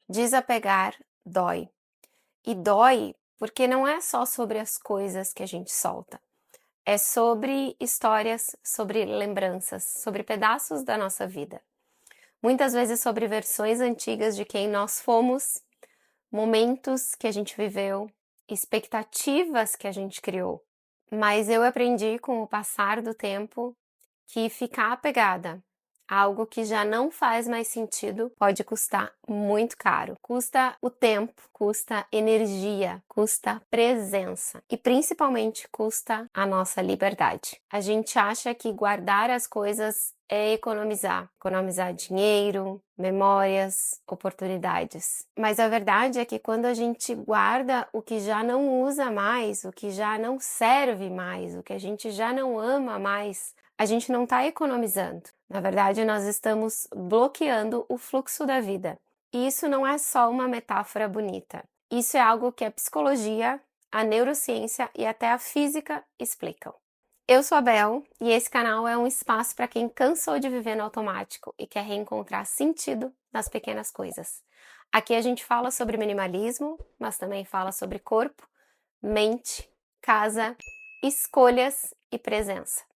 Desapegar dói. E dói porque não é só sobre as coisas que a gente solta. É sobre histórias, sobre lembranças, sobre pedaços da nossa vida. Muitas vezes sobre versões antigas de quem nós fomos, momentos que a gente viveu, expectativas que a gente criou. Mas eu aprendi com o passar do tempo que ficar apegada a algo que já não faz mais sentido pode custar muito caro. Custa o tempo, custa energia, custa presença e principalmente custa a nossa liberdade. A gente acha que guardar as coisas é economizar dinheiro, memórias, oportunidades. Mas a verdade é que quando a gente guarda o que já não usa mais, o que já não serve mais, o que a gente já não ama mais, a gente não está economizando. Na verdade, nós estamos bloqueando o fluxo da vida. E isso não é só uma metáfora bonita. Isso é algo que a psicologia, a neurociência e até a física explicam. Eu sou a Bel e esse canal é um espaço para quem cansou de viver no automático e quer reencontrar sentido nas pequenas coisas. Aqui a gente fala sobre minimalismo, mas também fala sobre corpo, mente, casa, escolhas e presença.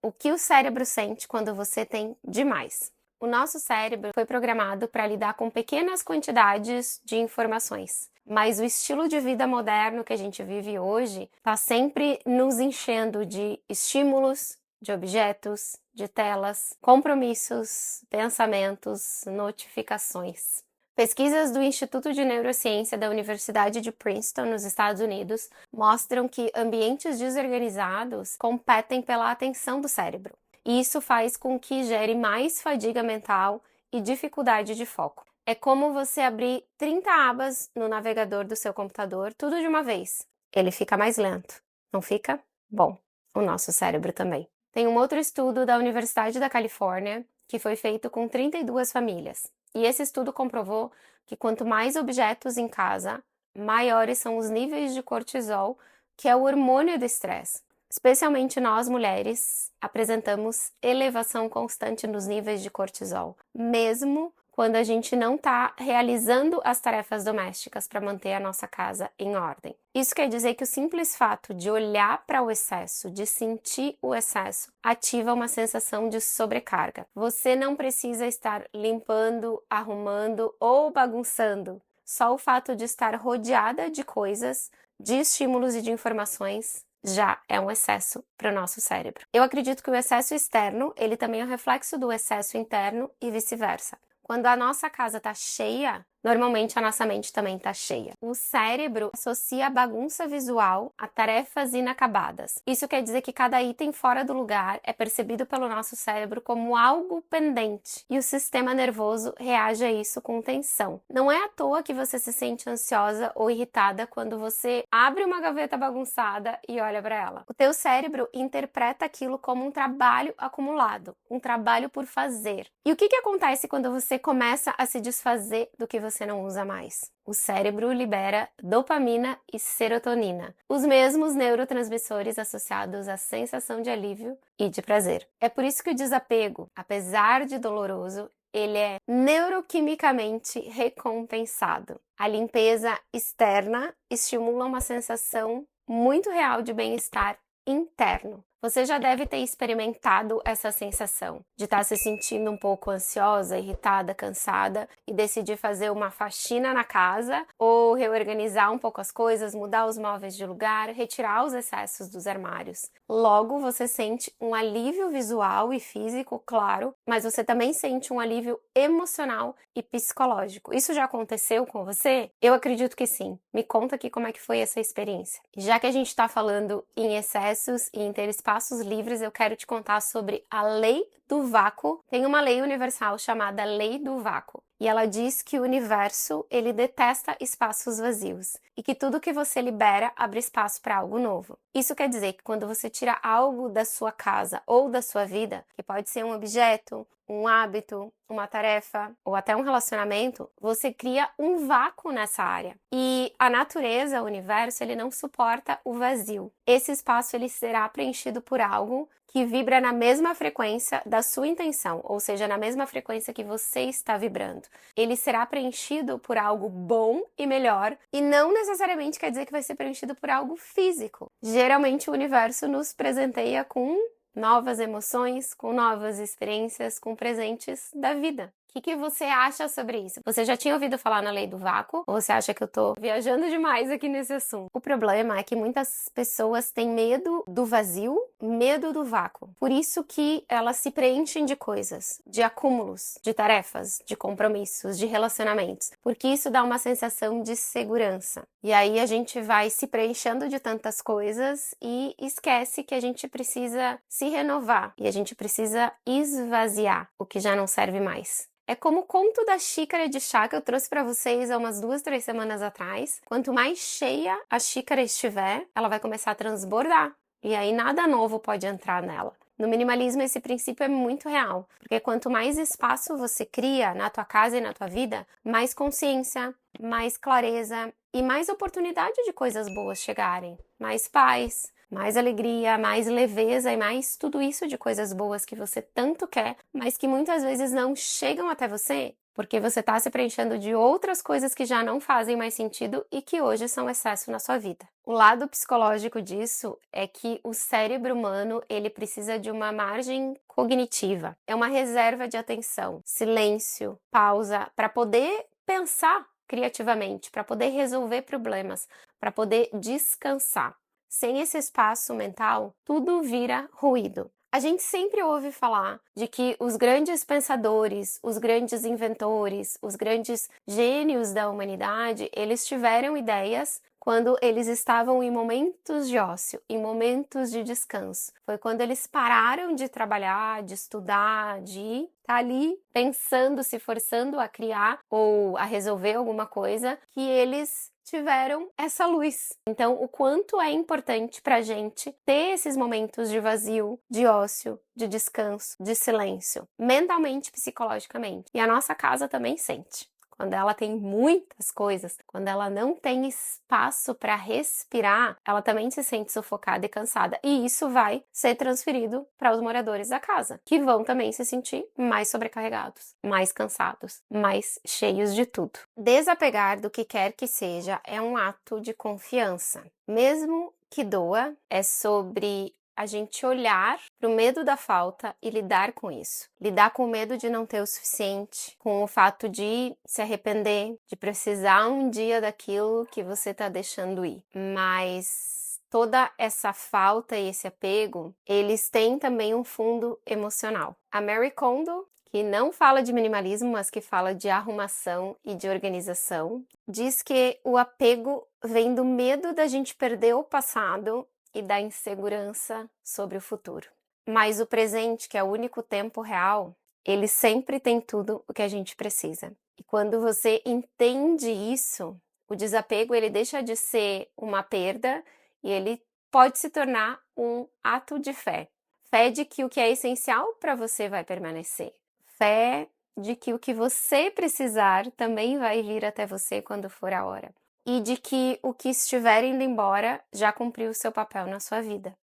O que o cérebro sente quando você tem demais? O nosso cérebro foi programado para lidar com pequenas quantidades de informações, mas o estilo de vida moderno que a gente vive hoje está sempre nos enchendo de estímulos, de objetos, de telas, compromissos, pensamentos, notificações. Pesquisas do Instituto de Neurociência da Universidade de Princeton, nos Estados Unidos, mostram que ambientes desorganizados competem pela atenção do cérebro. E isso faz com que gere mais fadiga mental e dificuldade de foco. É como você abrir 30 abas no navegador do seu computador, tudo de uma vez. Ele fica mais lento, não fica? Bom, o nosso cérebro também. Tem um outro estudo da Universidade da Califórnia que foi feito com 32 famílias. E esse estudo comprovou que quanto mais objetos em casa, maiores são os níveis de cortisol, que é o hormônio do estresse. Especialmente nós, mulheres, apresentamos elevação constante nos níveis de cortisol, mesmo quando a gente não está realizando as tarefas domésticas para manter a nossa casa em ordem. Isso quer dizer que o simples fato de olhar para o excesso, de sentir o excesso, ativa uma sensação de sobrecarga. Você não precisa estar limpando, arrumando ou bagunçando. Só o fato de estar rodeada de coisas, de estímulos e de informações já é um excesso para o nosso cérebro. Eu acredito que o excesso externo, ele também é um reflexo do excesso interno e vice-versa. Quando a nossa casa está cheia, normalmente a nossa mente também está cheia. O cérebro associa a bagunça visual a tarefas inacabadas. Isso quer dizer que cada item fora do lugar é percebido pelo nosso cérebro como algo pendente e o sistema nervoso reage a isso com tensão. Não é à toa que você se sente ansiosa ou irritada quando você abre uma gaveta bagunçada e olha para ela. O teu cérebro interpreta aquilo como um trabalho acumulado, um trabalho por fazer. E o que acontece quando você começa a se desfazer do que você não usa mais? O cérebro libera dopamina e serotonina, os mesmos neurotransmissores associados à sensação de alívio e de prazer. É por isso que o desapego, apesar de doloroso, ele é neuroquimicamente recompensado. A limpeza externa estimula uma sensação muito real de bem-estar interno. Você já deve ter experimentado essa sensação de estar se sentindo um pouco ansiosa, irritada, cansada e decidir fazer uma faxina na casa ou reorganizar um pouco as coisas, mudar os móveis de lugar, retirar os excessos dos armários. Logo, você sente um alívio visual e físico, claro, mas você também sente um alívio emocional e psicológico. Isso já aconteceu com você? Eu acredito que sim. Me conta aqui como é que foi essa experiência. Já que a gente está falando em excessos e em ter espaços livres, eu quero te contar sobre a lei do vácuo. Tem uma lei universal chamada lei do vácuo. E ela diz que o universo, ele detesta espaços vazios e que tudo que você libera abre espaço para algo novo. Isso quer dizer que quando você tira algo da sua casa ou da sua vida, que pode ser um objeto, um hábito, uma tarefa ou até um relacionamento, você cria um vácuo nessa área. E a natureza, o universo, ele não suporta o vazio. Esse espaço ele será preenchido por algo que vibra na mesma frequência da sua intenção, ou seja, na mesma frequência que você está vibrando. Ele será preenchido por algo bom e melhor, e não necessariamente quer dizer que vai ser preenchido por algo físico. Geralmente o universo nos presenteia com novas emoções, com novas experiências, com presentes da vida. O que você acha sobre isso? Você já tinha ouvido falar na lei do vácuo? Ou você acha que eu tô viajando demais aqui nesse assunto? O problema é que muitas pessoas têm medo do vazio, medo do vácuo. Por isso que elas se preenchem de coisas, de acúmulos, de tarefas, de compromissos, de relacionamentos. Porque isso dá uma sensação de segurança. E aí a gente vai se preenchendo de tantas coisas e esquece que a gente precisa se renovar. E a gente precisa esvaziar o que já não serve mais. É como o conto da xícara de chá que eu trouxe para vocês há umas 2, 3 semanas atrás. Quanto mais cheia a xícara estiver, ela vai começar a transbordar. E aí nada novo pode entrar nela. No minimalismo esse princípio é muito real, porque quanto mais espaço você cria na tua casa e na tua vida, mais consciência, mais clareza e mais oportunidade de coisas boas chegarem, mais paz, mais alegria, mais leveza e mais tudo isso de coisas boas que você tanto quer, mas que muitas vezes não chegam até você, porque você está se preenchendo de outras coisas que já não fazem mais sentido e que hoje são excesso na sua vida. O lado psicológico disso é que o cérebro humano, ele precisa de uma margem cognitiva. É uma reserva de atenção, silêncio, pausa, para poder pensar criativamente, para poder resolver problemas, para poder descansar. Sem esse espaço mental, tudo vira ruído. A gente sempre ouve falar de que os grandes pensadores, os grandes inventores, os grandes gênios da humanidade, eles tiveram ideias quando eles estavam em momentos de ócio, em momentos de descanso. Foi quando eles pararam de trabalhar, de estudar, de estar ali pensando, se forçando a criar ou a resolver alguma coisa, que eles tiveram essa luz. Então, o quanto é importante pra gente ter esses momentos de vazio, de ócio, de descanso, de silêncio, mentalmente e psicologicamente. E a nossa casa também sente. Quando ela tem muitas coisas, quando ela não tem espaço para respirar, ela também se sente sufocada e cansada. E isso vai ser transferido para os moradores da casa, que vão também se sentir mais sobrecarregados, mais cansados, mais cheios de tudo. Desapegar do que quer que seja é um ato de confiança. Mesmo que doa, é sobre a gente olhar para o medo da falta e lidar com isso. Lidar com o medo de não ter o suficiente, com o fato de se arrepender, de precisar um dia daquilo que você está deixando ir. Mas toda essa falta e esse apego, eles têm também um fundo emocional. A Marie Kondo, que não fala de minimalismo, mas que fala de arrumação e de organização, diz que o apego vem do medo da gente perder o passado e da insegurança sobre o futuro. Mas o presente, que é o único tempo real, ele sempre tem tudo o que a gente precisa. E quando você entende isso, o desapego ele deixa de ser uma perda e ele pode se tornar um ato de fé. Fé de que o que é essencial para você vai permanecer. Fé de que o que você precisar também vai vir até você quando for a hora. E de que o que estiver indo embora já cumpriu o seu papel na sua vida.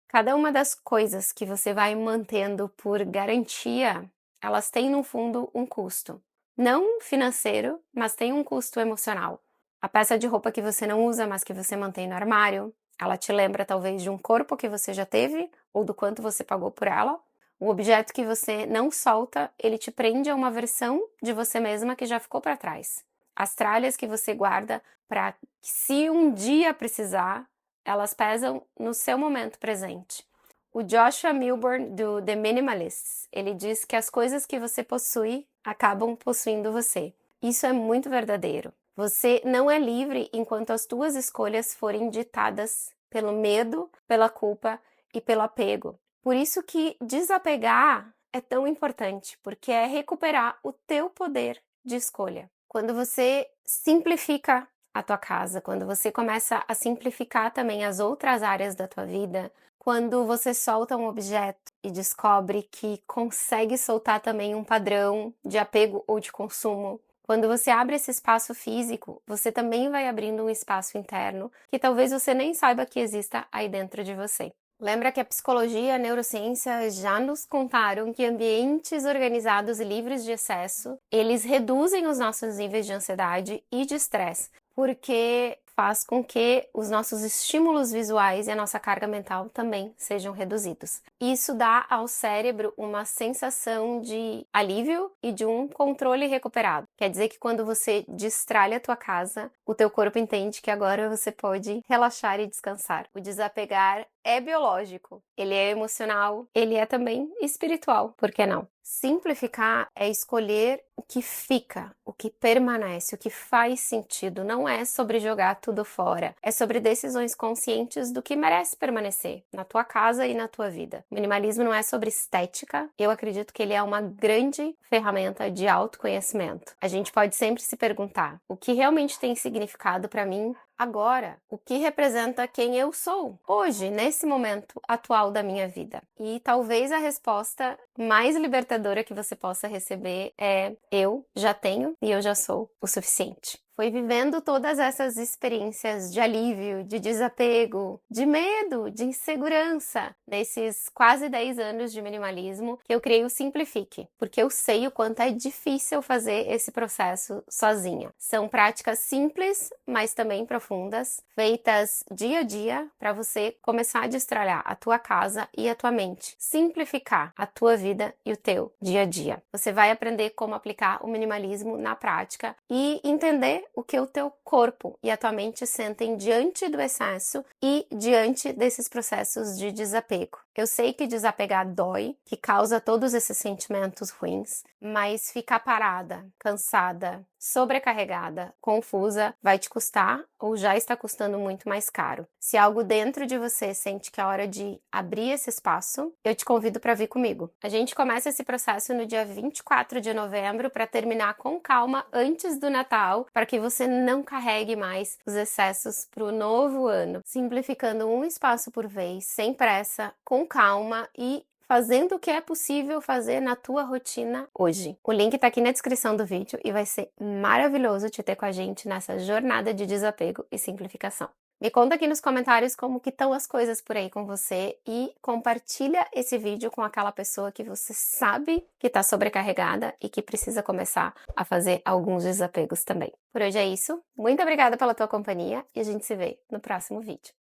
Cada uma das coisas que você vai mantendo por garantia, elas têm no fundo um custo. Não financeiro, mas tem um custo emocional. A peça de roupa que você não usa, mas que você mantém no armário, ela te lembra talvez de um corpo que você já teve ou do quanto você pagou por ela. O objeto que você não solta, ele te prende a uma versão de você mesma que já ficou para trás. As tralhas que você guarda para que, se um dia precisar, elas pesam no seu momento presente. O Joshua Milburn, do The Minimalists, ele diz que as coisas que você possui acabam possuindo você. Isso é muito verdadeiro. Você não é livre enquanto as tuas escolhas forem ditadas pelo medo, pela culpa e pelo apego. Por isso que desapegar é tão importante, porque é recuperar o teu poder de escolha. Quando você simplifica a tua casa, quando você começa a simplificar também as outras áreas da tua vida, quando você solta um objeto e descobre que consegue soltar também um padrão de apego ou de consumo, quando você abre esse espaço físico, você também vai abrindo um espaço interno que talvez você nem saiba que exista aí dentro de você. Lembra que a psicologia e a neurociência já nos contaram que ambientes organizados e livres de excesso, eles reduzem os nossos níveis de ansiedade e de estresse, porque faz com que os nossos estímulos visuais e a nossa carga mental também sejam reduzidos. Isso dá ao cérebro uma sensação de alívio e de um controle recuperado. Quer dizer que quando você destralha a tua casa, o teu corpo entende que agora você pode relaxar e descansar. O desapegar é biológico, ele é emocional, ele é também espiritual, por que não? Simplificar é escolher o que fica, o que permanece, o que faz sentido. Não é sobre jogar tudo fora, é sobre decisões conscientes do que merece permanecer na tua casa e na tua vida. O minimalismo não é sobre estética, eu acredito que ele é uma grande ferramenta de autoconhecimento. A gente pode sempre se perguntar: o que realmente tem significado para mim agora? O que representa quem eu sou hoje, nesse momento atual da minha vida? E talvez a resposta mais libertadora que você possa receber é: eu já tenho e eu já sou o suficiente. Foi vivendo todas essas experiências de alívio, de desapego, de medo, de insegurança, nesses quase 10 anos de minimalismo, que eu criei o Simplifique, porque eu sei o quanto é difícil fazer esse processo sozinha. São práticas simples, mas também profundas, feitas dia a dia para você começar a destralhar a tua casa e a tua mente, simplificar a tua vida e o teu dia a dia. Você vai aprender como aplicar o minimalismo na prática e entender o que o teu corpo e a tua mente sentem diante do excesso e diante desses processos de desapego. Eu sei que desapegar dói, que causa todos esses sentimentos ruins, mas ficar parada, cansada, sobrecarregada, confusa, vai te custar ou já está custando muito mais caro. Se algo dentro de você sente que é hora de abrir esse espaço, eu te convido para vir comigo. A gente começa esse processo no dia 24 de novembro para terminar com calma antes do Natal, para que você não carregue mais os excessos para o novo ano, simplificando um espaço por vez, sem pressa, com calma e fazendo o que é possível fazer na tua rotina hoje. O link tá aqui na descrição do vídeo e vai ser maravilhoso te ter com a gente nessa jornada de desapego e simplificação. Me conta aqui nos comentários como que estão as coisas por aí com você e compartilha esse vídeo com aquela pessoa que você sabe que está sobrecarregada e que precisa começar a fazer alguns desapegos também. Por hoje é isso. Muito obrigada pela tua companhia e a gente se vê no próximo vídeo.